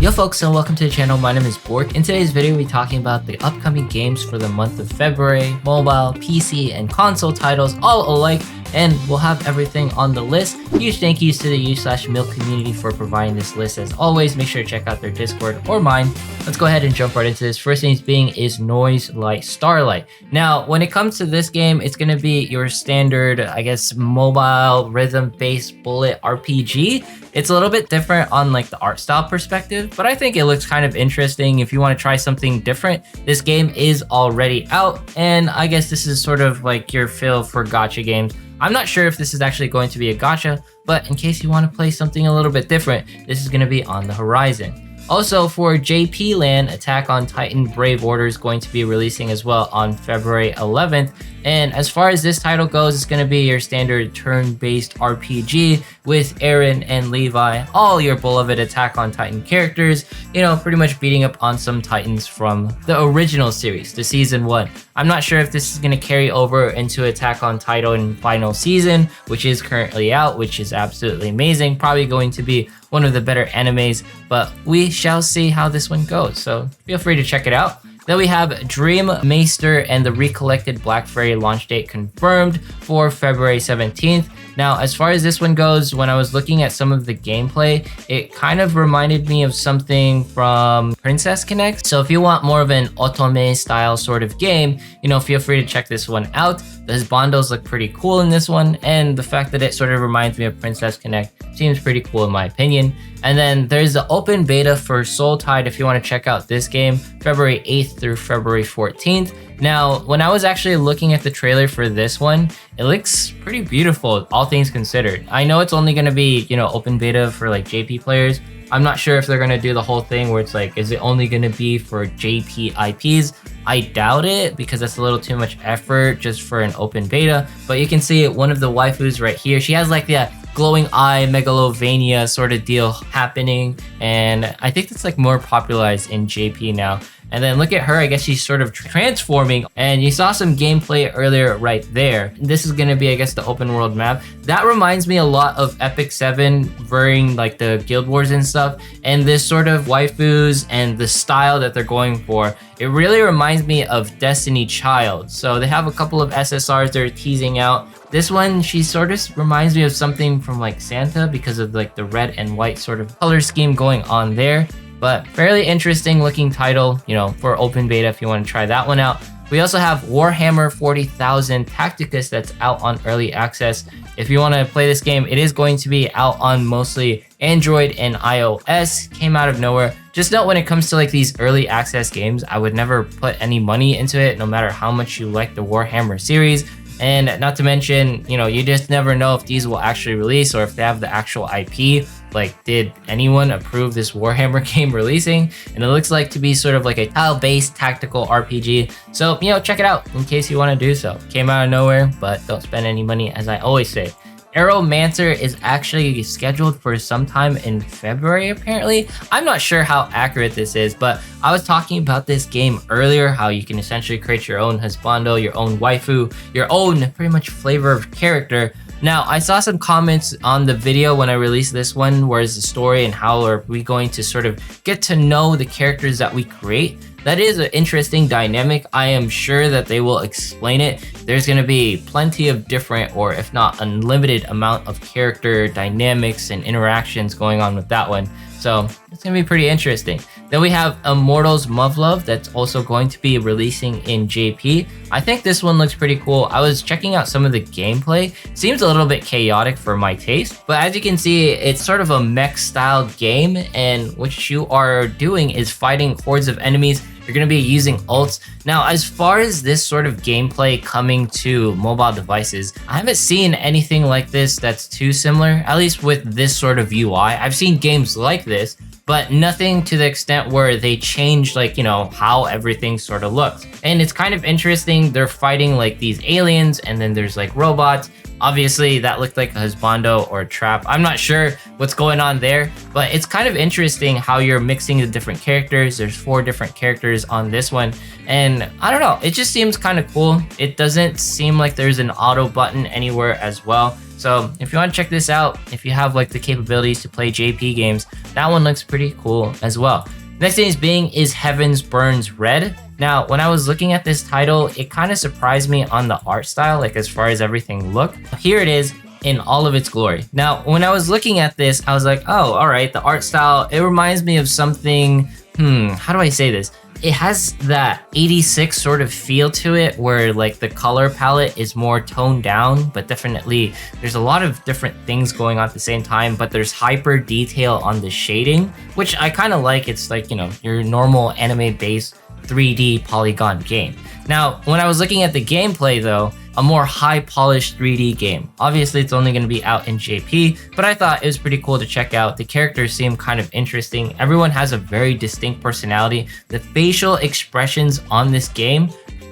Yo folks, and welcome to the channel. My name is Bork. In today's video, we'll be talking about the upcoming games for the month of February, mobile, PC, and console titles all alike, and we'll have everything on the list. Huge thank yous to the u/milk community for providing this list. As always, make sure to check out their Discord or mine. Let's go ahead and jump right into this. First thing being is Noise Light Starlight. Now, when it comes to this game, it's going to be your standard, I guess, mobile rhythm-based bullet RPG. It's a little bit different on like the art style perspective, but I think it looks kind of interesting. If you want to try something different, this game is already out, and I guess this is sort of like your fill for gacha games. I'm not sure if this is actually going to be a gacha, but in case you want to play something a little bit different, this is going to be on the horizon. Also, for JP Land, Attack on Titan Brave Order is going to be releasing as well on February 11th. And as far as this title goes, it's going to be your standard turn-based RPG with Eren and Levi, all your beloved Attack on Titan characters, you know, pretty much beating up on some Titans from the original series, the season 1. I'm not sure if this is going to carry over into Attack on Titan final season, which is currently out, which is absolutely amazing. Probably going to be one of the better animes, but we shall see how this one goes. So feel free to check it out. Then we have Dream, Maester, and the Recollected Black Fairy launch date confirmed for February 17th. Now, as far as this one goes, when I was looking at some of the gameplay, it kind of reminded me of something from Princess Connect. So if you want more of an otome style sort of game, you know, feel free to check this one out. The husbandos look pretty cool in this one, and the fact that it sort of reminds me of Princess Connect seems pretty cool in my opinion. And then there's the open beta for Soultie if you want to check out this game, February 8th through February 14th. Now, when I was actually looking at the trailer for this one, it looks pretty beautiful, all things considered. I know it's only going to be, you know, open beta for like JP players. I'm not sure if they're going to do the whole thing where it's like, is it only going to be for JP IPs? I doubt it, because that's a little too much effort just for an open beta. But you can see one of the waifus right here. She has like the glowing eye megalovania sort of deal happening, and I think that's like more popularized in JP now. And then look at her, I guess she's sort of transforming, and you saw some gameplay earlier right there. This is going to be, I guess, the open world map. That reminds me a lot of Epic 7 during like the Guild Wars and stuff, and this sort of waifus and the style that they're going for. It really reminds me of Destiny Child. So they have a couple of SSRs they're teasing out. This one, she sort of reminds me of something from like Santa because of like the red and white sort of color scheme going on there. But fairly interesting looking title, you know, for open beta if you want to try that one out. We also have Warhammer 40,000 Tacticus that's out on early access. If you want to play this game, it is going to be out on mostly Android and iOS. Came out of nowhere. Just note, when it comes to like these early access games, I would never put any money into it, no matter how much you like the Warhammer series. And not to mention, you know, you just never know if these will actually release or if they have the actual IP. Like, did anyone approve this Warhammer game releasing? And it looks like to be sort of like a tile-based tactical RPG. So, you know, check it out in case you want to do so. Came out of nowhere, but don't spend any money, as I always say. Arrowmancer is actually scheduled for sometime in February, apparently. I'm not sure how accurate this is, but I was talking about this game earlier, how you can essentially create your own husbando, your own waifu, your own pretty much flavor of character. Now, I saw some comments on the video when I released this one, where's the story and how are we going to sort of get to know the characters that we create. That is an interesting dynamic. I am sure that they will explain it. There's going to be plenty of different, or if not unlimited amount of character dynamics and interactions going on with that one. So it's going to be pretty interesting. Then we have Immortals Muff that's also going to be releasing in JP. I think this one looks pretty cool. I was checking out some of the gameplay. Seems a little bit chaotic for my taste, but as you can see, it's sort of a mech style game, and what you are doing is fighting hordes of enemies. You're going to be using ults. Now, as far as this sort of gameplay coming to mobile devices, I haven't seen anything like this that's too similar, at least with this sort of UI. I've seen games like this, but nothing to the extent where they changed, like, you know, how everything sort of looks. And it's kind of interesting. They're fighting like these aliens, and then there's like robots. Obviously, that looked like a husbando or a trap. I'm not sure what's going on there, but it's kind of interesting how you're mixing the different characters. There's 4 different characters on this one, and I don't know, it just seems kind of cool. It doesn't seem like there's an auto button anywhere as well. So So if you want to check this out, if you have like the capabilities to play JP games, that one looks pretty cool as well. Next thing is Heavens Burns Red. Now, when I was looking at this title, it kind of surprised me on the art style, like as far as everything looked. Here it is in all of its glory. Now, when I was looking at this, I was like, oh, all right, the art style, it reminds me of something, how do I say this? It has that 86 sort of feel to it where like the color palette is more toned down, but definitely there's a lot of different things going on at the same time, but there's hyper detail on the shading, which I kind of like. It's like, you know, your normal anime based 3D polygon game. Now, when I was looking at the gameplay though, a more high polished 3D game. Obviously, it's only going to be out in JP, but I thought it was pretty cool to check out. The characters seem kind of interesting. Everyone has a very distinct personality. The facial expressions on this game,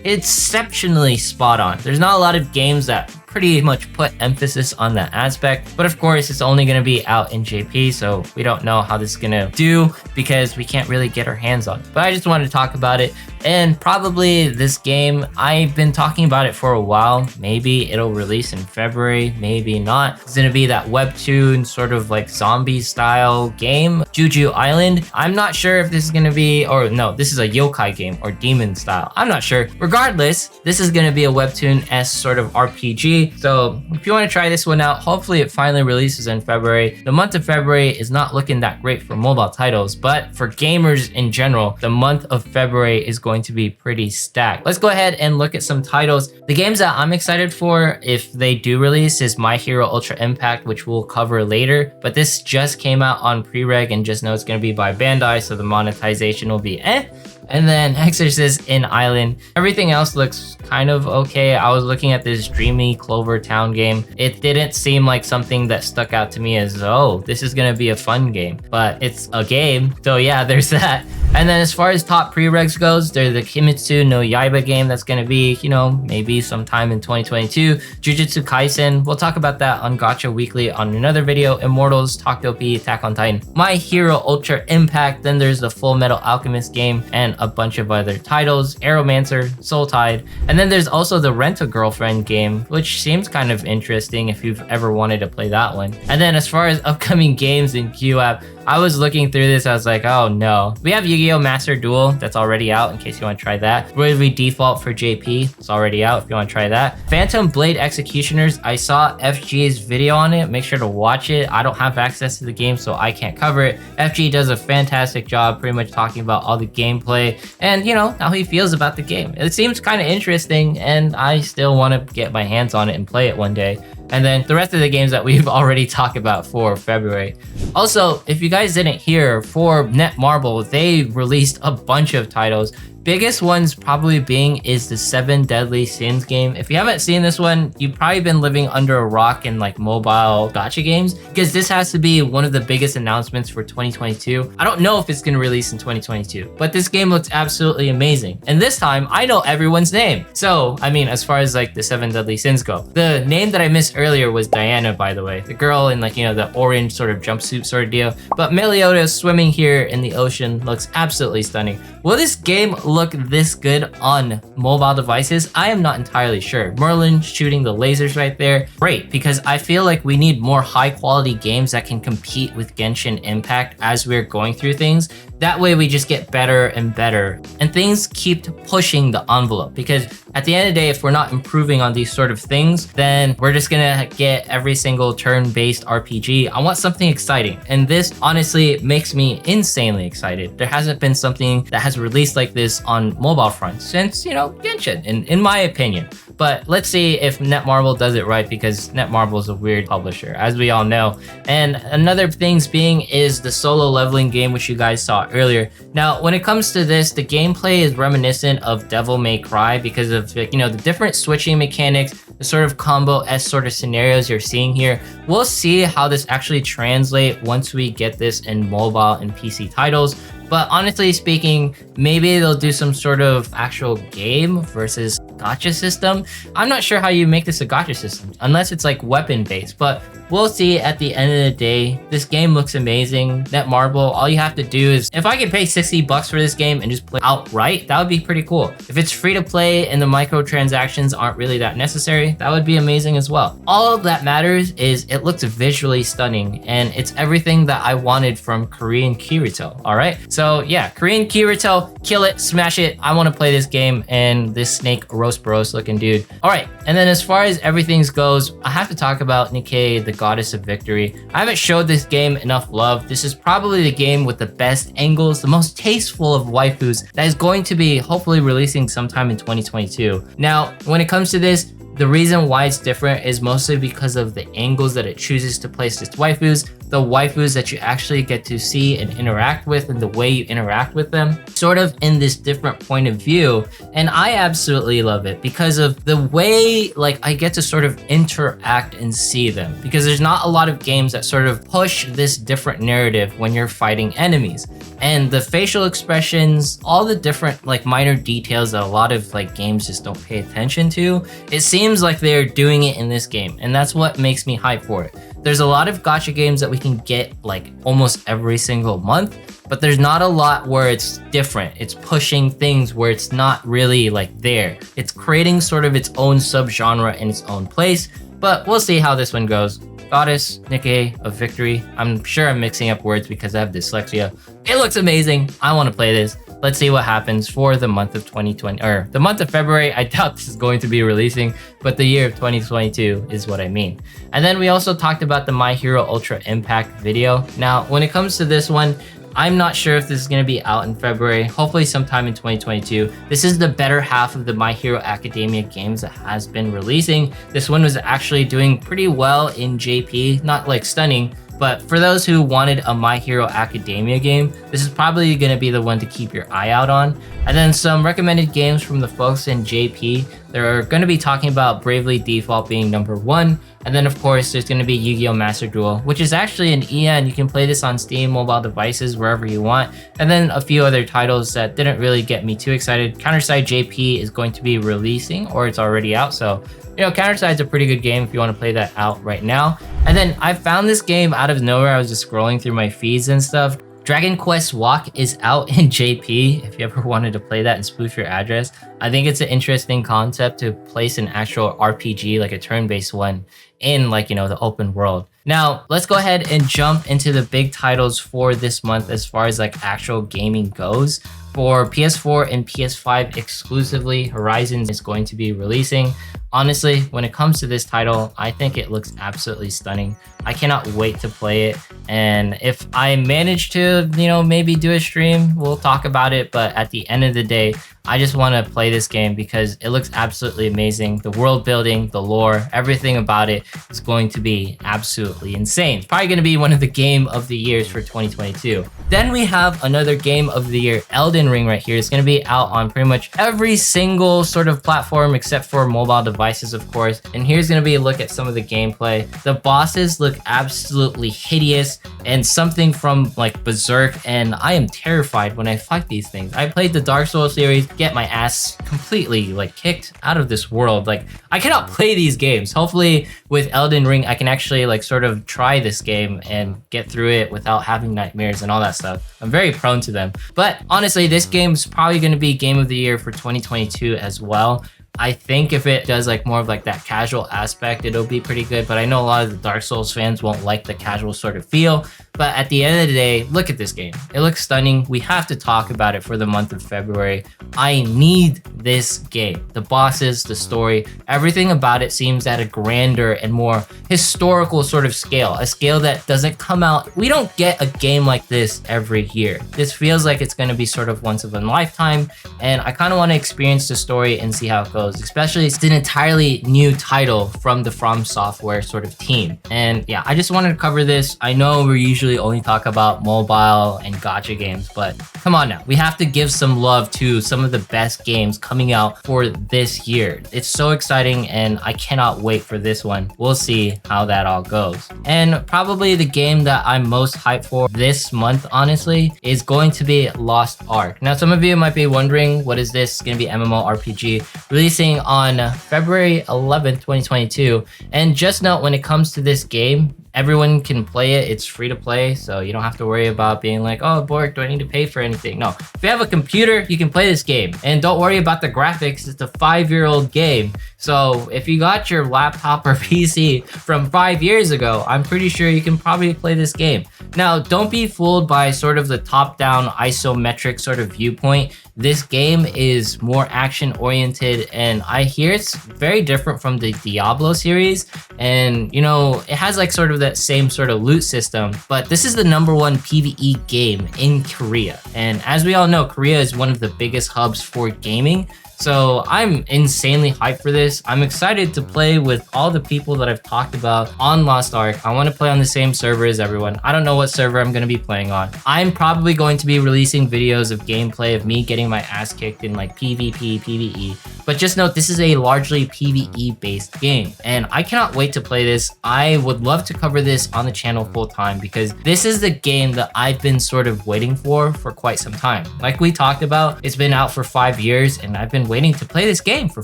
it's exceptionally spot on. There's not a lot of games that pretty much put emphasis on that aspect, but of course it's only going to be out in JP, so we don't know how this is going to do because we can't really get our hands on it. But I just wanted to talk about it, and probably this game, I've been talking about it for a while. Maybe it'll release in February, maybe not. It's going to be that webtoon sort of like zombie style game, Juju Island. I'm not sure if this is going to be, or no, this is a yokai game or demon style. I'm not sure. Regardless, this is going to be a webtoon-esque sort of RPG. So if you want to try this one out, hopefully it finally releases in February. The month of February is not looking that great for mobile titles, but for gamers in general, the month of February is going to be pretty stacked. Let's go ahead and look at some titles. The games that I'm excited for, if they do release, is My Hero Ultra Impact, which we'll cover later, but this just came out on pre-reg and just know it's going to be by Bandai, so the monetization will be And then Exorcist in Island. Everything else looks kind of okay. I was looking at this Dreamy Clover Town game. It didn't seem like something that stuck out to me as, oh, this is gonna be a fun game, but it's a game. So yeah, there's that. And then as far as top preregs goes, there's the Kimetsu no Yaiba game that's gonna be, you know, maybe sometime in 2022. Jujutsu Kaisen, we'll talk about that on Gacha Weekly on another video. Immortals, Takopi, Attack on Titan, My Hero Ultra Impact. Then there's the Full Metal Alchemist game and a bunch of other titles, Aeromancer, Soultie, and then there's also the Rent-A-Girlfriend game, which seems kind of interesting if you've ever wanted to play that one. And then as far as upcoming games in QApp, I was looking through this, I was like, oh no. We have Yu-Gi-Oh! Master Duel, that's already out in case you want to try that. Bravely Default for JP, it's already out if you want to try that. Phantom Blade Executioners, I saw FG's video on it, make sure to watch it. I don't have access to the game, so I can't cover it. FG does a fantastic job pretty much talking about all the gameplay and, you know, how he feels about the game. It seems kind of interesting, and I still want to get my hands on it and play it one day. And then the rest of the games that we've already talked about for February. Also, if you guys didn't hear, for Netmarble, they released a bunch of titles. Biggest ones probably being is the 7 Deadly Sins game. If you haven't seen this one, you've probably been living under a rock in like mobile gacha games, because this has to be one of the biggest announcements for 2022. I don't know if it's going to release in 2022, but this game looks absolutely amazing. And this time, I know everyone's name. So, I mean, as far as like the 7 Deadly Sins go, the name that I missed earlier was Diana, by the way. The girl in like, you know, the orange sort of jumpsuit sort of deal. But Meliodas swimming here in the ocean looks absolutely stunning. Will this game look this good on mobile devices? I am not entirely sure. Merlin shooting the lasers right there, great, because I feel like we need more high quality games that can compete with Genshin Impact as we're going through things. That way we just get better and better, and things keep pushing the envelope, because at the end of the day, if we're not improving on these sort of things, then we're just gonna get every single turn-based RPG. I want something exciting, and this honestly makes me insanely excited. There hasn't been something that has released like this on mobile front since, you know, Genshin, in my opinion. But let's see if Netmarble does it right, because Netmarble is a weird publisher, as we all know. And another things being is the solo leveling game, which you guys saw earlier. Now, when it comes to this, the gameplay is reminiscent of Devil May Cry because of, you know, the different switching mechanics, the sort of combo-esque sort of scenarios you're seeing here. We'll see how this actually translates once we get this in mobile and PC titles. But honestly speaking, maybe they'll do some sort of actual game versus gacha system. I'm not sure how you make this a gacha system unless it's like weapon based, but we'll see at the end of the day. This game looks amazing. Netmarble, all you have to do is, if I could pay 60 bucks for this game and just play outright, that would be pretty cool. If it's free to play and the microtransactions aren't really that necessary, that would be amazing as well. All that matters is it looks visually stunning and it's everything that I wanted from Korean Kirito, all right? So yeah, Korean Kirito, kill it, smash it. I want to play this game and this snake roast bros looking dude. All right, and then as far as everything goes, I have to talk about Nikkei, the Goddess of Victory. I haven't showed this game enough love. This is probably the game with the best angles, the most tasteful of waifus that is going to be hopefully releasing sometime in 2022. Now, when it comes to this, the reason why it's different is mostly because of the angles that it chooses to place its waifus, the waifus that you actually get to see and interact with, and the way you interact with them, sort of in this different point of view. And I absolutely love it because of the way like I get to sort of interact and see them, because there's not a lot of games that sort of push this different narrative when you're fighting enemies. And the facial expressions, all the different like minor details that a lot of like games just don't pay attention to, it seems like they're doing it in this game, and that's what makes me hype for it. There's a lot of gacha games that we can get like almost every single month, but there's not a lot where it's different. It's pushing things where it's not really like there. It's creating sort of its own subgenre in its own place, but we'll see how this one goes. Goddess, Nikkei of Victory. I'm sure I'm mixing up words because I have dyslexia. It looks amazing. I want to play this. Let's see what happens for the month of 2020, or the month of February. I doubt this is going to be releasing, but the year of 2022 is what I mean. And then we also talked about the My Hero Ultra Impact video. Now, when it comes to this one, I'm not sure if this is going to be out in February, hopefully sometime in 2022. This is the better half of the My Hero Academia games that has been releasing. This one was actually doing pretty well in JP, not like stunning, but for those who wanted a My Hero Academia game, this is probably going to be the one to keep your eye out on. And then some recommended games from the folks in JP. They're going to be talking about Bravely Default being number 1. And then of course, there's going to be Yu-Gi-Oh! Master Duel, which is actually an EN. You can play this on Steam, mobile devices, wherever you want. And then a few other titles that didn't really get me too excited. Counterside JP is going to be releasing, or it's already out. So, you know, Counterside's a pretty good game if you want to play that out right now. And then I found this game out of nowhere. I was just scrolling through my feeds and stuff. Dragon Quest Walk is out in JP if you ever wanted to play that and spoof your address. I think it's an interesting concept to place an actual RPG, like a turn-based one, in like, you know, the open world. Now, let's go ahead and jump into the big titles for this month as far as like actual gaming goes. For PS4 and PS5 exclusively, Horizon is going to be releasing. Honestly, when it comes to this title, I think it looks absolutely stunning. I cannot wait to play it. And if I manage to, you know, maybe do a stream, we'll talk about it. But at the end of the day, I just want to play this game because it looks absolutely amazing. The world building, the lore, everything about it is going to be absolutely insane. It's probably going to be one of the game of the years for 2022. Then we have another game of the year, Elden Ring right here. It's going to be out on pretty much every single sort of platform except for mobile devices, of course. And here's going to be a look at some of the gameplay. The bosses look absolutely hideous and something from like Berserk, and I am terrified when I fight these things. I played the Dark Souls series, get my ass completely like kicked out of this world. Like, I cannot play these games. Hopefully with Elden Ring, I can actually like sort of try this game and get through it without having nightmares and all that stuff. I'm very prone to them. But honestly, this game is probably going to be game of the year for 2022 as well. I think if it does like more of like that casual aspect, it'll be pretty good. But I know a lot of the Dark Souls fans won't like the casual sort of feel. But at the end of the day, look at this game. It looks stunning. We have to talk about it for the month of February. I need this game. The bosses, the story, everything about it seems at a grander and more historical sort of scale. A scale that doesn't come out. We don't get a game like this every year. This feels like it's going to be sort of once of a lifetime. And I kind of want to experience the story and see how it goes. Especially it's an entirely new title from the From Software sort of team. And yeah, I just wanted to cover this. I know we usually only talk about mobile and gacha games, but come on now. We have to give some love to some of the best games coming out for this year. It's so exciting and I cannot wait for this one. We'll see how that all goes. And probably the game that I'm most hyped for this month, honestly, is going to be Lost Ark. Now, some of you might be wondering, what is this? It's going to be MMORPG releasing on February 11th, 2022. And just note, when it comes to this game, everyone can play it. It's free to play, so you don't have to worry about being like, oh, Bork, do I need to pay for anything? No, if you have a computer, you can play this game. And don't worry about the graphics. It's a 5-year-old game. So if you got your laptop or PC from 5 years ago, I'm pretty sure you can probably play this game. Now, don't be fooled by sort of the top-down isometric sort of viewpoint. This game is more action-oriented, and I hear it's very different from the Diablo series. And, you know, it has like sort of that same sort of loot system, but this is the #1 PvE game in Korea. And as we all know, Korea is one of the biggest hubs for gaming. So I'm insanely hyped for this. I'm excited to play with all the people that I've talked about on Lost Ark. I want to play on the same server as everyone. I don't know what server I'm going to be playing on. I'm probably going to be releasing videos of gameplay of me getting my ass kicked in like PvP, PvE. But just note, this is a largely PvE based game and I cannot wait to play this. I would love to cover this on the channel full time because this is the game that I've been sort of waiting for quite some time. Like we talked about, it's been out for 5 years and I've been waiting to play this game for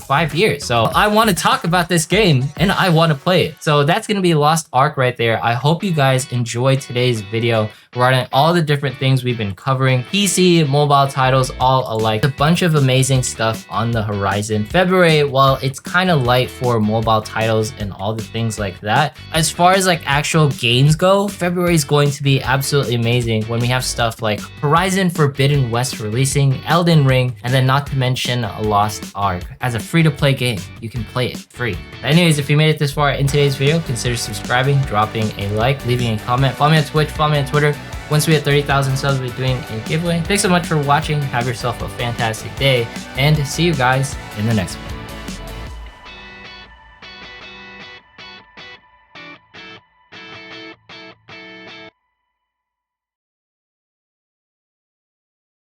5 years. So I want to talk about this game and I want to play it. So that's going to be Lost Ark right there. I hope you guys enjoyed today's video regarding all the different things we've been covering. PC, mobile titles, all alike. A bunch of amazing stuff on the horizon. February, well, it's kind of light for mobile titles and all the things like that. As far as like actual games go, February is going to be absolutely amazing when we have stuff like Horizon Forbidden West releasing, Elden Ring, and then not to mention Lost Ark. As a free-to-play game, you can play it free. Anyways, if you made it this far in today's video, consider subscribing, dropping a like, leaving a comment, follow me on Twitch, follow me on Twitter. Once we hit 30,000 subs, we'll be doing a giveaway. Thanks so much for watching. Have yourself a fantastic day, and see you guys in the next one.